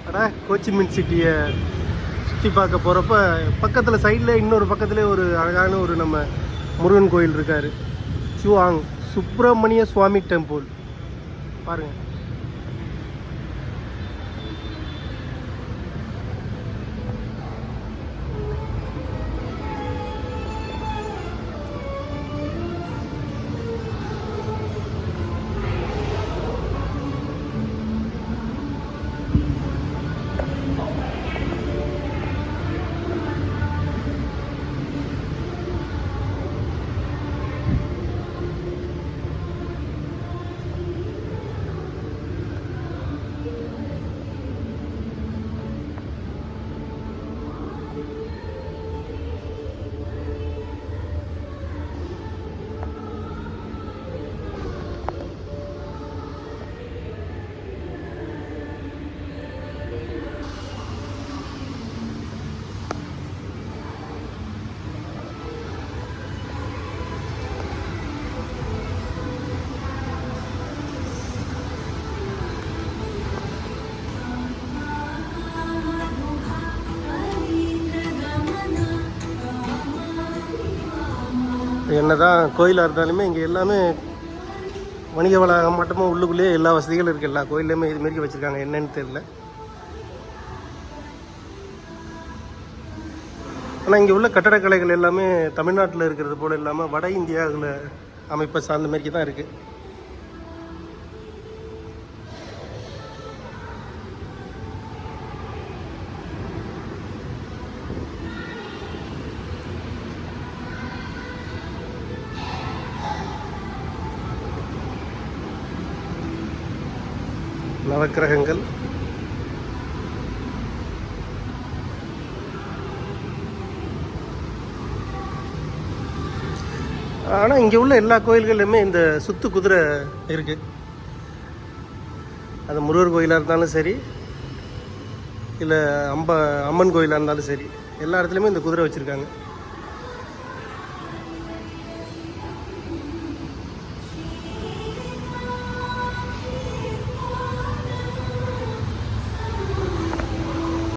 ஆனால் ஹோச்சிமின் சிட்டியை சுற்றி பார்க்க போகிறப்ப பக்கத்தில் சைடில் இன்னொரு பக்கத்துலேயே ஒரு அழகான ஒரு நம்ம முருகன் கோயில் இருக்கார். சுவாங் சுப்பிரமணிய சுவாமி டெம்பிள் பாருங்கள். என்ன தான் கோயிலாக இருந்தாலுமே இங்கே எல்லாமே வணிக வளாகம் மட்டுமா உள்ளுக்குள்ளேயே எல்லா வசதிகளும் இருக்குது. எல்லா கோயிலையுமே இதுமாரி வச்சுருக்காங்க, என்னன்னு தெரியல. ஆனால் இங்கே உள்ள கட்டடக்கலைகள் எல்லாமே தமிழ்நாட்டில் இருக்கிறது போல் இல்லாமல் வட இந்தியாவில் அமைப்பை சார்ந்த மாரி தான் இருக்குது. நவக்கிரகங்கள், ஆனால் இங்கே உள்ள எல்லா கோயில்கள்லையுமே இந்த சுத்து குதிரை இருக்குது. அது முருகர் கோயிலாக இருந்தாலும் சரி, இல்லை அம்மன் கோயிலாக இருந்தாலும் சரி, எல்லா இடத்துலையுமே இந்த குதிரை வச்சுருக்காங்க.